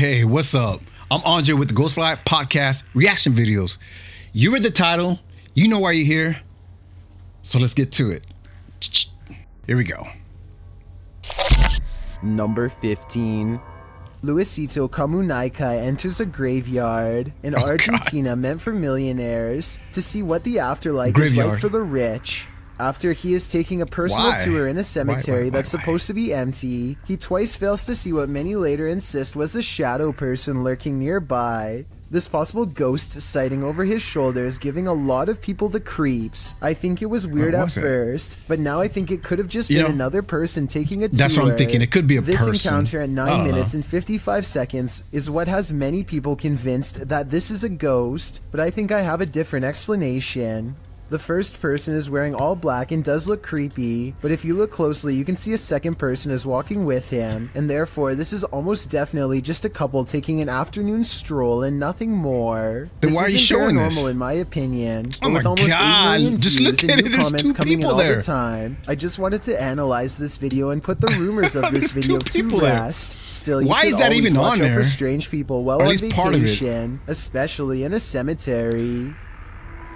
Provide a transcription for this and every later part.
Hey, what's up? I'm Andre with the GHOSTFLY podcast reaction videos. You read the title, you know why you're here, so let's get to it. Here we go. Number 15. Luisito Comunica enters a graveyard in Argentina meant for millionaires to see what the afterlife is like for the rich. After he is taking a personal tour in a cemetery that's supposed to be empty, he twice fails to see what many later insist was a shadow person lurking nearby. This possible ghost sighting over his shoulder is giving a lot of people the creeps. I think it was weird at first, but now I think it could have just been another person taking a tour. That's what I'm thinking. It could be a person. This encounter at 9 minutes and 55 seconds is what has many people convinced that this is a ghost, but I think I have a different explanation. The first person is wearing all black and does look creepy, but if you look closely you can see a second person is walking with him, and therefore this is almost definitely just a couple taking an afternoon stroll and nothing more. Then why are you showing this? Paranormal in my opinion. Oh my god, just look at it, there's two people there. The time. I just wanted to analyze this video and put the rumors of this video to rest. Still, you should always watch out for strange people while on vacation, especially in a cemetery.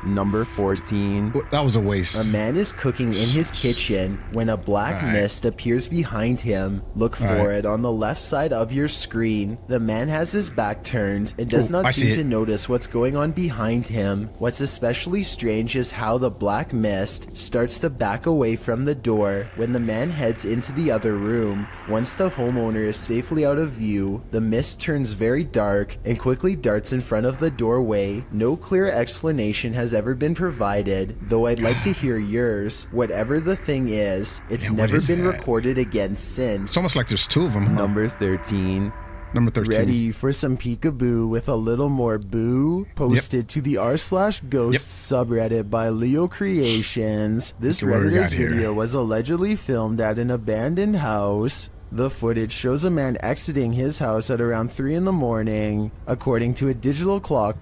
Number 14. That was a waste. A man is cooking in his kitchen when a black mist appears behind him. Look for it on the left side of your screen. The man has his back turned and does not seem to notice what's going on behind him. What's especially strange is how the black mist starts to back away from the door when the man heads into the other room. Once the homeowner is safely out of view, the mist turns very dark and quickly darts in front of the doorway. No clear explanation has ever been provided, though I'd like to hear yours. Whatever the thing is, it's never been recorded again since. It's almost like there's two of them. Number 13. Number 13. Ready for some peekaboo with a little more boo? Posted to the r/ghost subreddit by Leo Creations. This Redditor's video was allegedly filmed at an abandoned house. The footage shows a man exiting his house at around 3 in the morning, according to a digital clock.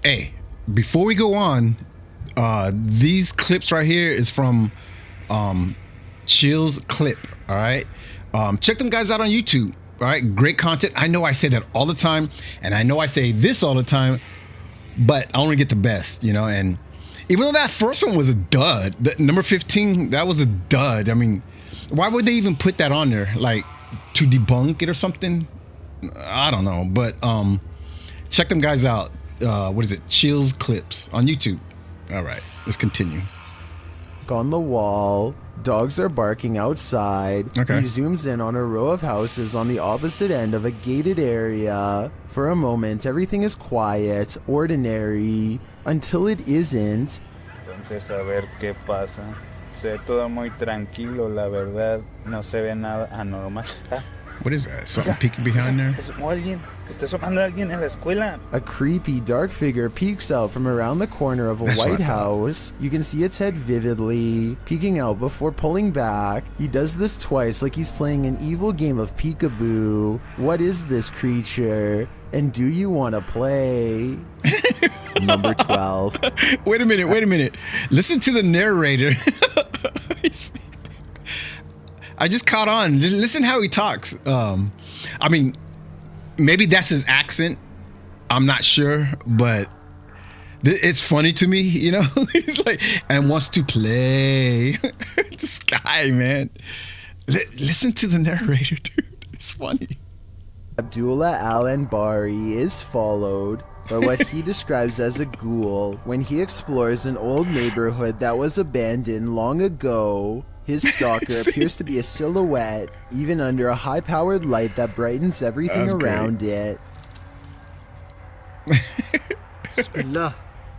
Hey, before we go on, these clips right here is from Chill's Clip. All right, check them guys out on YouTube. All right, great content. I know I say that all the time, and I know I say this all the time, but I only get the best, you know. And even though that first one was a dud, the number 15, that was a dud. I mean, why would they even put that on there? Like to debunk it or something? I don't know, but check them guys out. What is it? Chill's Clips on YouTube. All right, let's continue. On the wall, dogs are barking outside. He zooms in on a row of houses on the opposite end of a gated area. For a moment, everything is quiet, ordinary, until it isn't. Entonces, a ver qué pasa. Se ve todo muy tranquilo, la verdad. No se ve nada anormal. What is that? Something peeking behind there? A creepy dark figure peeks out from around the corner of a white house. You can see its head vividly, peeking out before pulling back. He does this twice like he's playing an evil game of peekaboo. What is this creature? And do you want to play? Number 12. Wait a minute. Listen to the narrator. I just caught on. Listen how he talks. I mean, maybe that's his accent. I'm not sure, but it's funny to me, you know. He's like, and wants to play. This guy, man. Listen to the narrator, dude. It's funny. Abdullah Al-Anbari is followed by what he describes as a ghoul when he explores an old neighborhood that was abandoned long ago. His stalker appears to be a silhouette, even under a high-powered light that brightens everything around it.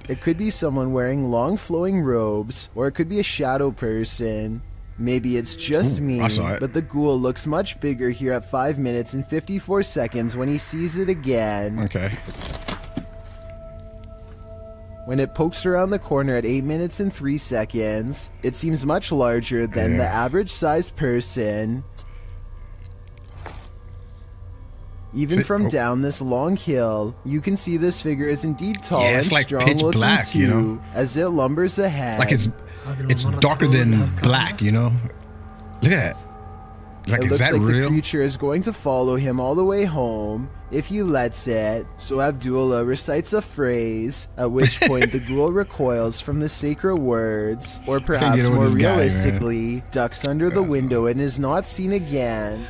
It could be someone wearing long flowing robes, or it could be a shadow person. Maybe it's just me, but the ghoul looks much bigger here at 5 minutes and 54 seconds when he sees it again. Okay. When it pokes around the corner at 8 minutes and 3 seconds, it seems much larger than the average-sized person. Even from down this long hill, you can see this figure is indeed tall and strong looking black, too, you know? as it lumbers ahead. Like it's darker than black, you know? Look at that. Like, it is looks that like real? the creature is going to follow him all the way home if he lets it. So Abdullah recites a phrase, at which point the ghoul recoils from the sacred words, or perhaps more realistically, ducks under the window and is not seen again.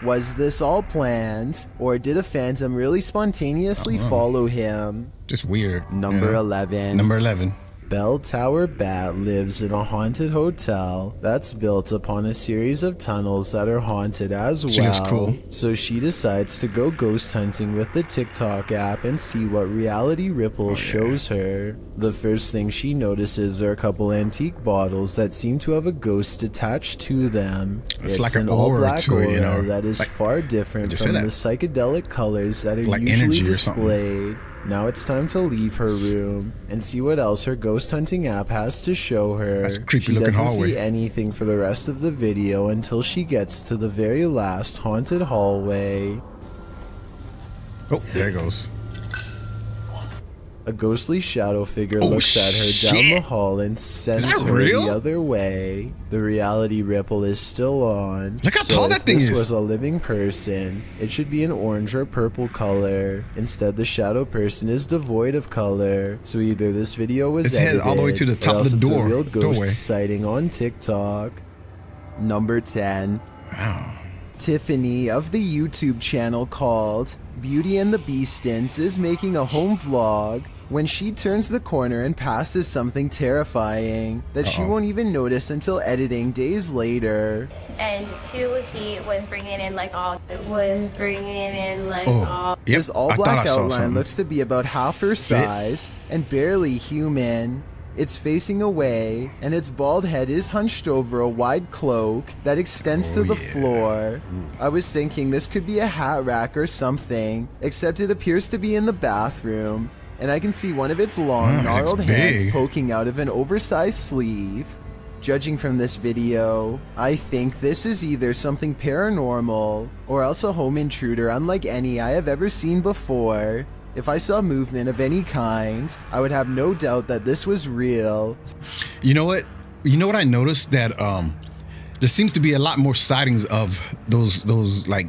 Was this all planned, or did a phantom really spontaneously follow him? Just weird. Number 11. Number 11. Bell Tower Bat lives in a haunted hotel that's built upon a series of tunnels that are haunted as well. She looks cool. So she decides to go ghost hunting with the TikTok app and see what Reality Ripple shows her. The first thing she notices are a couple antique bottles that seem to have a ghost attached to them. It's like an an aura all-black to it, you aura know? that is Like, far different from the psychedelic colors that are like usually energy or something. displayed. Now it's time to leave her room and see what else her ghost hunting app has to show her. That's a creepy she looking doesn't hallway. see anything for the rest of the video until she gets to the very last haunted hallway. Oh, there it goes. A ghostly shadow figure looks at her down the hall and sends her real? the other way. The Reality Ripple is still on. Look how tall that thing If is. this was a living person, it should be an orange or purple color. Instead, the shadow person is devoid of color. So either this video was Its head edited, all the way to the top or of the else it's door- a real ghost doorway. sighting on TikTok. Number 10. Wow. Tiffany of the YouTube channel called Beauty and the Beastins is making a home vlog when she turns the corner and passes something terrifying that she won't even notice until editing days later. And two, he was bringing in like all. Yep, This all I thought black I saw outline something. looks to be about half her See it? size and barely human. It's facing away, and its bald head is hunched over a wide cloak that extends to the floor. I was thinking this could be a hat rack or something, except it appears to be in the bathroom, and I can see one of its long, gnarled hands big. poking out of an oversized sleeve. Judging from this video, I think this is either something paranormal or else a home intruder unlike any I have ever seen before. If I saw movement of any kind, I would have no doubt that this was real. You know what? You know what I noticed? That there seems to be a lot more sightings of those like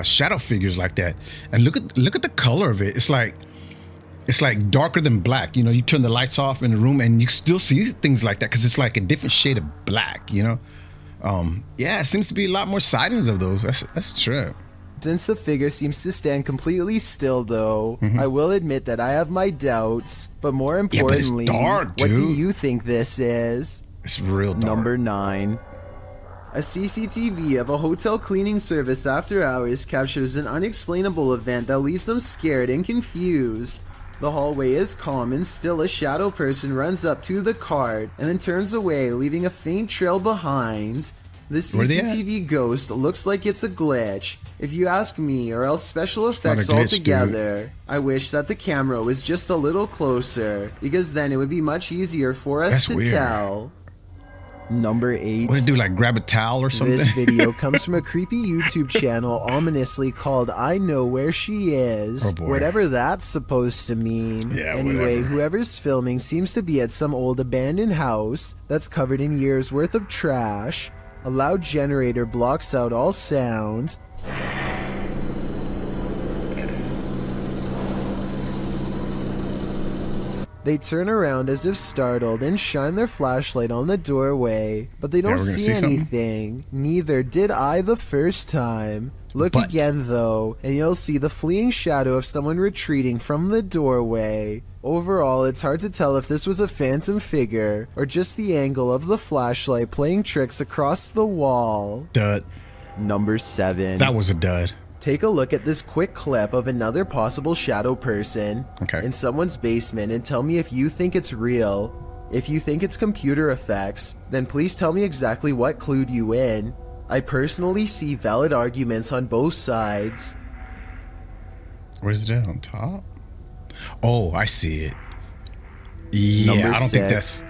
shadow figures like that. And look at the color of it. It's like darker than black. You know, you turn the lights off in the room and you still see things like that because it's like a different shade of black. You know, yeah, it seems to be a lot more sightings of those. That's true. Since the figure seems to stand completely still, though, I will admit that I have my doubts. But more importantly, but it's dark, what do dude. you think this is? It's real dark. Number 9. A CCTV of a hotel cleaning service after hours captures an unexplainable event that leaves them scared and confused. The hallway is calm and still a shadow person runs up to the cart and then turns away, leaving a faint trail behind. The Where they at? CCTV ghost looks like it's a glitch, if you ask me, or else special not a effects glitch, altogether. I wish that the camera was just a little closer, because then it would be much easier for us That's to weird. tell. Number 8. What do you do? Like grab a towel or something? This video comes from a creepy YouTube channel ominously called I Know Where She Is. Oh boy. Whatever that's supposed to mean. Yeah, anyway, whatever. whoever's filming seems to be at some old abandoned house that's covered in years worth of trash. A loud generator blocks out all sound. They turn around as if startled and shine their flashlight on the doorway, but they don't we're gonna see see something? anything. Neither did I the first time. Look But- again though, and you'll see the fleeing shadow of someone retreating from the doorway. Overall, it's hard to tell if this was a phantom figure or just the angle of the flashlight playing tricks across the wall. Dud. Number 7. That was a dud. Take a look at this quick clip of another possible shadow person Okay. in someone's basement and tell me if you think it's real. If you think it's computer effects, then please tell me exactly what clued you in. I personally see valid arguments on both sides. Where's it at? On top? Oh, I see it. Yeah, Number I don't think 6. that's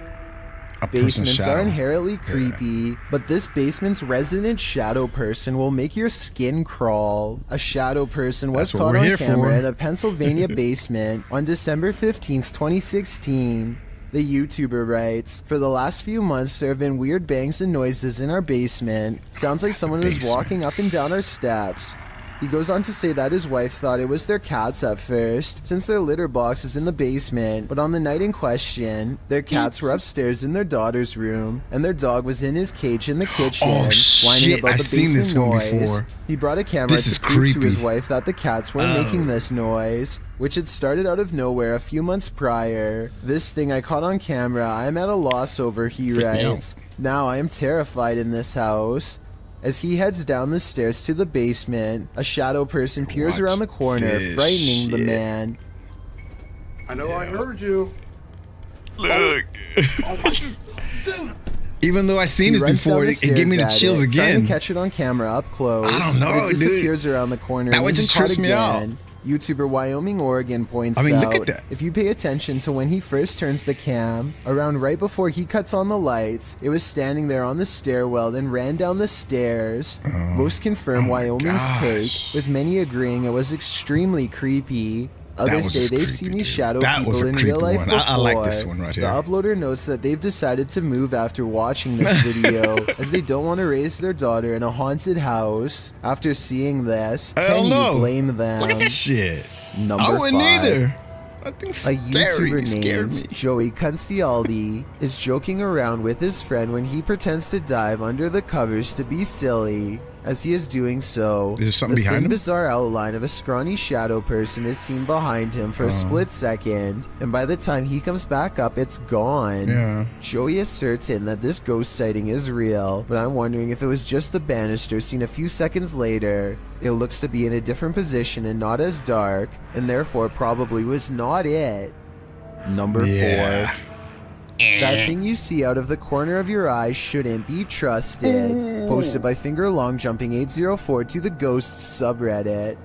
a person's Basements shadow. are inherently creepy, but this basement's resident shadow person will make your skin crawl. A shadow person was That's what caught we're on here camera for. in a Pennsylvania basement on December 15th, 2016. The YouTuber writes, "For the last few months, there have been weird bangs and noises in our basement. Sounds like someone was walking up and down our steps." He goes on to say that his wife thought it was their cats at first, since their litter box is in the basement, but on the night in question, their cats were upstairs in their daughter's room, and their dog was in his cage in the kitchen, whining about the basement noise. He brought a camera to prove to his wife that the cats weren't making this noise, which had started out of nowhere a few months prior. "This thing I caught on camera, I am at a loss over," he writes. "Now I am terrified in this house." As he heads down the stairs to the basement, a shadow person peers around the corner, frightening the man. "I know I heard you." Look. Even though I've seen this before, it gave me the chills again. Trying to catch it on camera up close. I don't know, it disappears around the corner. That one just trips me out. YouTuber Wyoming Oregon points out, look at that. If you pay attention to when he first turns the cam, around right before he cuts on the lights, it was standing there on the stairwell and ran down the stairs. Most confirm Wyoming's take, with many agreeing it was extremely creepy. Others say they've seen these shadow people in real life before. I like this one right here. The uploader notes that they've decided to move after watching this video, as they don't want to raise their daughter in a haunted house. After seeing this, can you blame them? Look at this shit. Number I wouldn't 5. either. I think A YouTuber named Joey Cuncialdi is joking around with his friend when he pretends to dive under the covers to be silly. As he is doing so, is there something behind him? The bizarre outline of a scrawny shadow person is seen behind him for a split second, and by the time he comes back up, it's gone. Yeah. Joey is certain that this ghost sighting is real, but I'm wondering if it was just the banister seen a few seconds later. It looks to be in a different position and not as dark, and therefore probably was not it. Number 4. That thing you see out of the corner of your eye shouldn't be trusted. Posted by FingerLongJumping804 to the Ghosts subreddit.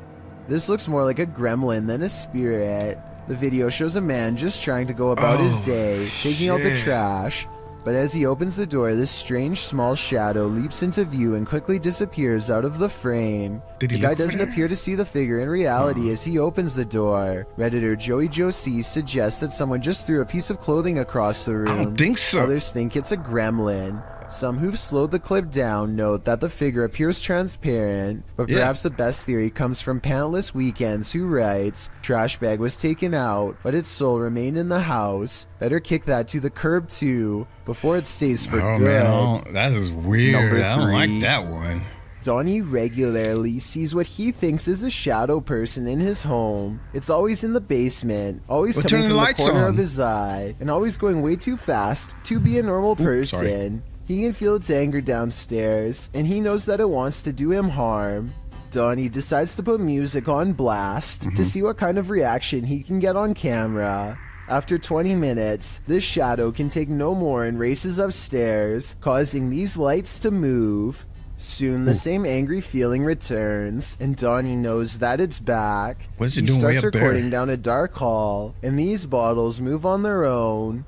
This looks more like a gremlin than a spirit. The video shows a man just trying to go about his day, taking out the trash. But as he opens the door, this strange small shadow leaps into view and quickly disappears out of the frame. The guy doesn't appear to see the figure in reality as he opens the door. Redditor Joey Josie suggests that someone just threw a piece of clothing across the room. I don't think so. Others think it's a gremlin. Some who've slowed the clip down note that the figure appears transparent, but perhaps the best theory comes from Pantless Weekends, who writes, "Trash bag was taken out, but its soul remained in the house. Better kick that to the curb too, before it stays for good." Man, that is weird. Number 3. I don't like that one. Donnie regularly sees what he thinks is a shadow person in his home. It's always in the basement, always coming from the corner of his eye, and always going way too fast to be a normal person. He can feel its anger downstairs, and he knows that it wants to do him harm. Donnie decides to put music on blast to see what kind of reaction he can get on camera. After 20 minutes, this shadow can take no more and races upstairs, causing these lights to move. Soon, the same angry feeling returns, and Donnie knows that it's back. What is it doing way up there? He starts recording down a dark hall, and these bottles move on their own.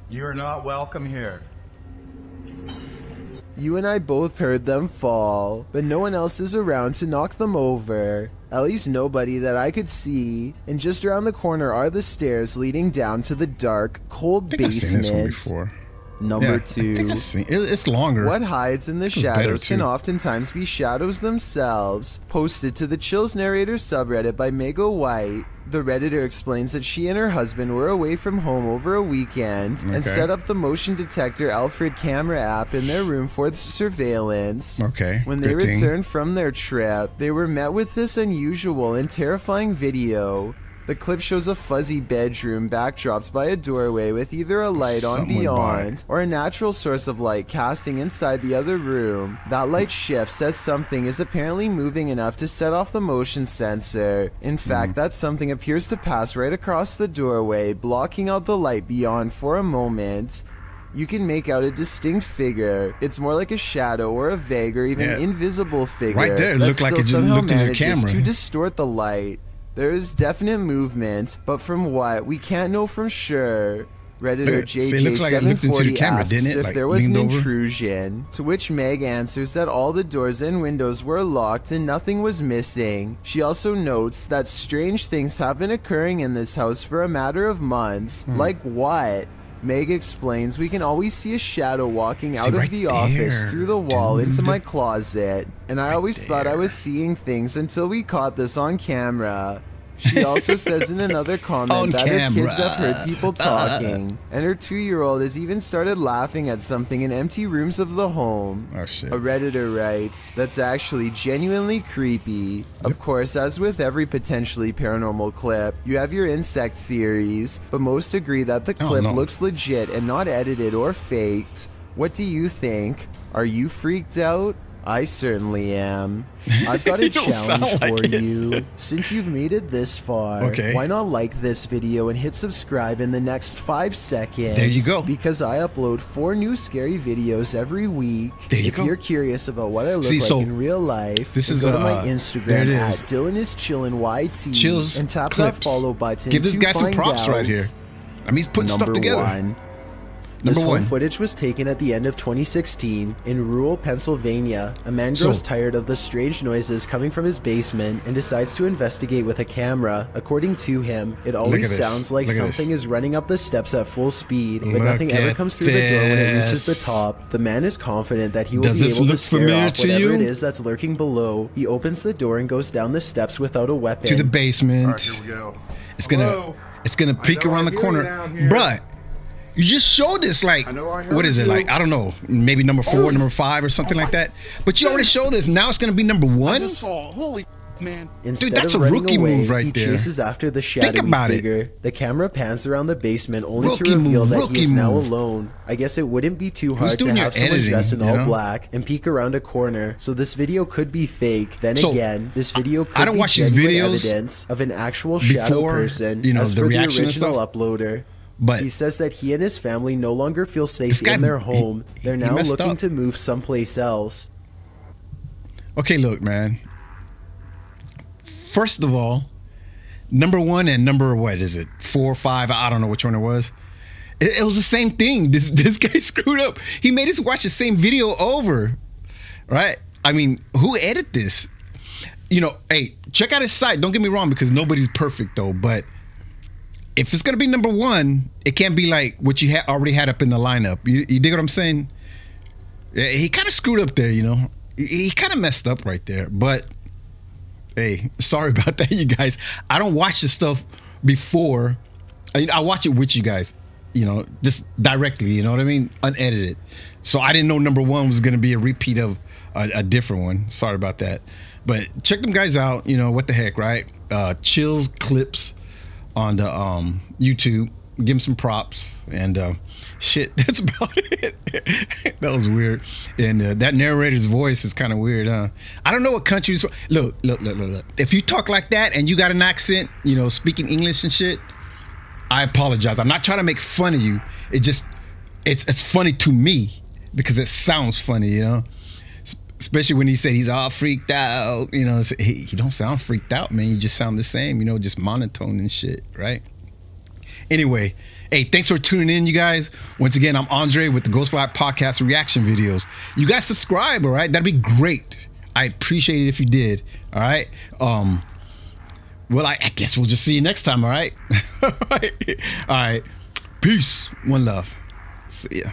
"You're not welcome here." You and I both heard them fall, but no one else is around to knock them over. At least nobody that I could see. And just around the corner are the stairs leading down to the dark, cold basement. I've seen this one before. Number 2. I think I've seen it's longer. What hides in the shadows can oftentimes be shadows themselves. Posted to the Chills Narrator subreddit by Mego White. The Redditor explains that she and her husband were away from home over a weekend and set up the motion detector Alfred camera app in their room for surveillance. When they returned from their trip, they were met with this unusual and terrifying video. The clip shows a fuzzy bedroom backdropped by a doorway with either a light on beyond or a natural source of light casting inside the other room. That light shifts as something is apparently moving enough to set off the motion sensor. In fact, that something appears to pass right across the doorway, blocking out the light beyond for a moment. You can make out a distinct figure. It's more like a shadow or a vague or even invisible figure. Right there, it looked like it just looked in your camera. To distort the light. There is definite movement, but from what, we can't know for sure. Redditor JJ740 asks if there was an intrusion, to which Meg answers that all the doors and windows were locked and nothing was missing. She also notes that strange things have been occurring in this house for a matter of months. Like what? Meg explains we can always see a shadow walking out right of the office there, through the wall into dude. my closet, and I always thought I was seeing things until we caught this on camera. She also says in another comment that her kids have heard people talking, and her 2-year-old has even started laughing at something in empty rooms of the home. Oh, shit. A Redditor writes, "That's actually genuinely creepy." Of course, as with every potentially paranormal clip, you have your insect theories, but most agree that the clip looks legit and not edited or faked. What do you think? Are you freaked out? I certainly am. I've got a challenge for you. Since you've made it this far, why not like this video and hit subscribe in the next 5 seconds? There you go. Because I upload 4 new scary videos every week. There you if go. You're curious about what I look like in real life, this is go to my Instagram at DylanIsChillin'YT Chills and tap clips. that follow button. Give this to guy some find props out. right here. I mean, he's putting stuff together. This Number home 1. footage was taken at the end of 2016 in rural Pennsylvania. A man grows tired of the strange noises coming from his basement and decides to investigate with a camera. According to him, it always sounds like something is running up the steps at full speed, but nothing ever comes through the door when it reaches the top. The man is confident that he will be able to scare off whatever it is that's lurking below. He opens the door and goes down the steps without a weapon. To the basement. All right, here we go. It's gonna peek around the corner, bruh. You just showed this, like, what is it, like, I don't know, maybe number 4, number 5 or something like that. But you already showed this. Now it's going to be number 1? I just saw, holy man. Instead Dude, that's of a running rookie away, move right he there. chases after the shadowy figure. The camera pans around the basement only to reveal that he is now alone. I guess it wouldn't be too hard to have someone dressed in all black and peek around a corner. So this video could be fake. Then again, this video could be genuine evidence of an actual shadow person. As for the original uploader, but he says that he and his family no longer feel safe in their home. They're now looking to move someplace else. Okay, look, man. First of all, number 1 and number, what is it, 4 or 5? I don't know which one it was. It was the same thing. This guy screwed up. He made us watch the same video over, right? I mean, who edited this? You know, hey, check out his site. Don't get me wrong, because nobody's perfect though, but if it's gonna be number 1, it can't be like what you already had up in the lineup. You dig what I'm saying? He kind of screwed up there, you know. He kind of messed up right there. But hey, sorry about that, you guys. I don't watch this stuff before. I watch it with you guys, you know, just directly. You know what I mean? Unedited. So I didn't know number 1 was gonna be a repeat of a different one. Sorry about that. But check them guys out. You know what the heck, right? Chills clips on the YouTube. Give him some props and shit. That's about it. That was weird. And that narrator's voice is kind of weird, huh? I don't know what country. Look. If you talk like that and you got an accent, you know, speaking English and shit, I apologize. I'm not trying to make fun of you. It's funny to me because it sounds funny, you know. Especially when he said he's all freaked out, you know. He don't sound freaked out, man. You just sound the same, you know, just monotone and shit, right? Anyway, hey, thanks for tuning in, you guys. Once again, I'm Andre with the GHOSTFLY podcast reaction videos. You guys subscribe, all right? That'd be great. I appreciate it if you did, all right? Well, I guess we'll just see you next time, all right? All right. Peace. One love. See ya.